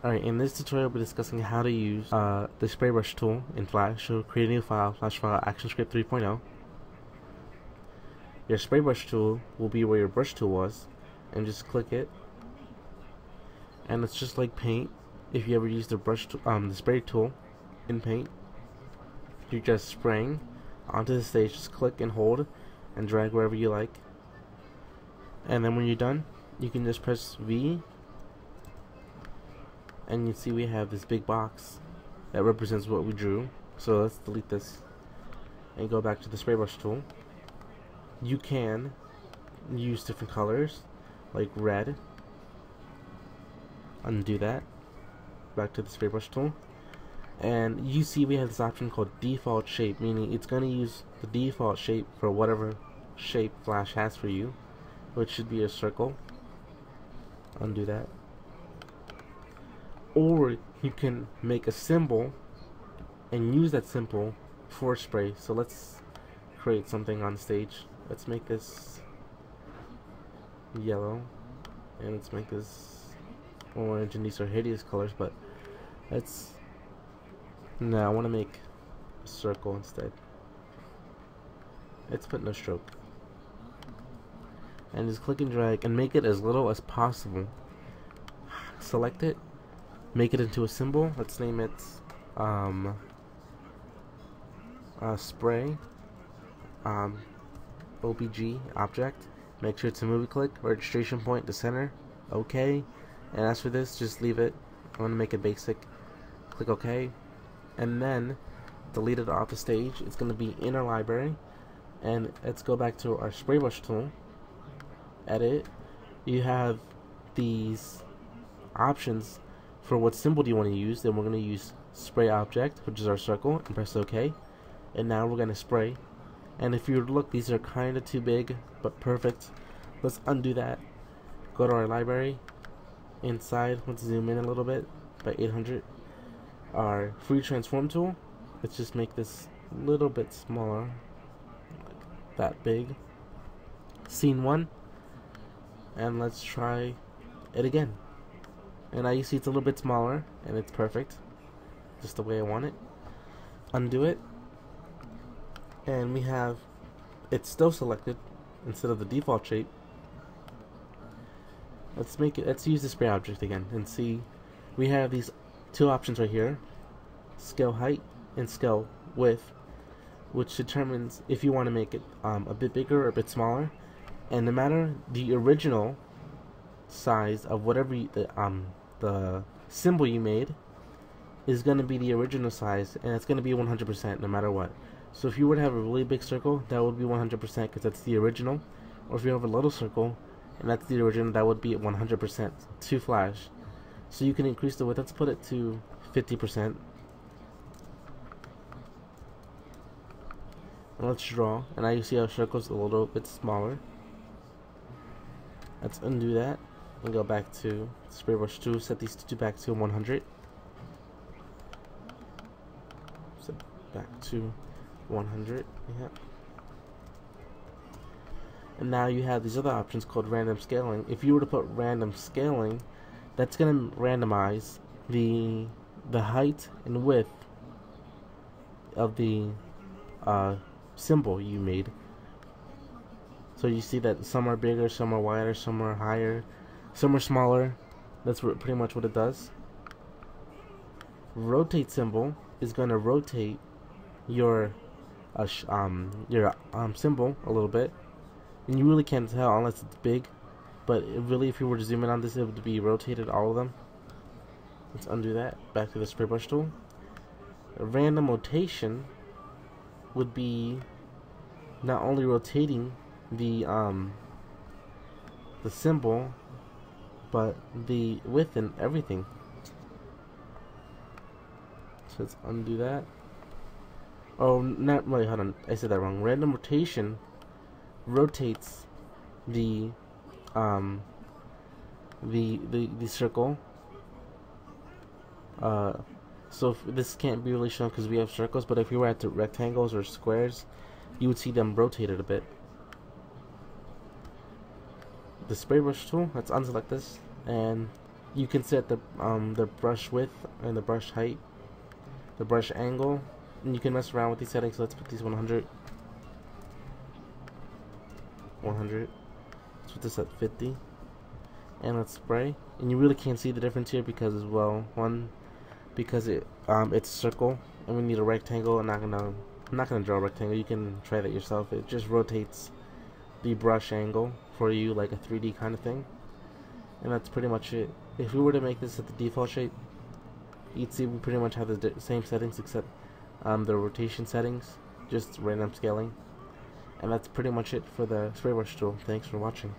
Alright, in this tutorial we'll be discussing how to use the spray brush tool in Flash to create a new file, Flash file ActionScript 3.0. Your spray brush tool will be where your brush tool was, and just click it. And it's just like Paint. If you ever use the the spray tool in Paint, you're just spraying onto the stage. Just click and hold and drag wherever you like. And then when you're done, you can just press V, and you see we have this big box that represents what we drew. So let's delete this and go back to the spray brush tool. You can use different colors like red. Undo that. Back to the spray brush tool. And you see we have this option called default shape, meaning it's going to use the default shape for whatever shape Flash has for you, which should be a circle. Undo that. Or you can make a symbol and use that symbol for spray. So let's create something on stage. Let's make this yellow, and let's make this orange, and these are hideous colors, but I want to make a circle instead. Let's put no stroke, and just click and drag and make it as little as possible. Select it, make it into a symbol. Let's name it spray OBG object. Make sure it's a movie click, registration point to center, OK. And as for this, just leave it. I'm going to make it basic. Click OK, and then delete it off the stage. It's going to be in our library. And let's go back to our spray brush tool. Edit. You have these options for what symbol do you want to use. Then we're going to use spray object, which is our circle, and press OK. And now we're going to spray. And if you look, these are kind of too big, but perfect. Let's undo that. Go to our library. Inside, let's zoom in a little bit by 800. Our free transform tool. Let's just make this a little bit smaller, like that big. Scene 1. And let's try it again. And now you see it's a little bit smaller, and it's perfect, just the way I want it. Undo it, and we have it still selected instead of the default shape. Let's use the spray object again and see. We have these two options right here: scale height and scale width, which determines if you want to make it a bit bigger or a bit smaller. And no matter the original size of whatever the symbol you made is going to be the original size, and it's going to be 100% no matter what. So if you were to have a really big circle, that would be 100% because that's the original. Or if you have a little circle and that's the original, that would be 100% to Flash. So you can increase the width. Let's put it to 50%. And let's draw, and now you see our circle's a little bit smaller. Let's undo that and go back to spray brush 2. Set these two back to 100. Set back to 100. Yeah. And now you have these other options called random scaling. If you were to put random scaling, that's going to randomize the height and width of the symbol you made. So you see that some are bigger, some are wider, some are higher, some are smaller. That's pretty much what it does. Rotate symbol is going to rotate your symbol a little bit, and you really can't tell unless it's big. But really, if you were to zoom in on this, it would be rotated, all of them. Let's undo that. Back to the spray brush tool. A random rotation would be not only rotating the symbol, but the width and everything. So let's undo that. Oh, not wait, hold on. I said that wrong. Random rotation rotates the circle. So if this can't be really shown because we have circles, but if you were at the rectangles or squares, you would see them rotated a bit. The spray brush tool, let's unselect this and You can set the brush width and the brush height, the brush angle, and you can mess around with these settings. So let's put these 100. Let's put this at 50, and let's spray. And you really can't see the difference here because, as well, because it's a circle and we need a rectangle. I'm not gonna draw a rectangle. You can try that yourself. It just rotates the brush angle for you like a 3D kind of thing, and that's pretty much it. If we were to make this at the default shape, you'd see we pretty much have the same settings except the rotation settings, just random scaling. And that's pretty much it for the spray brush tool. Thanks for watching.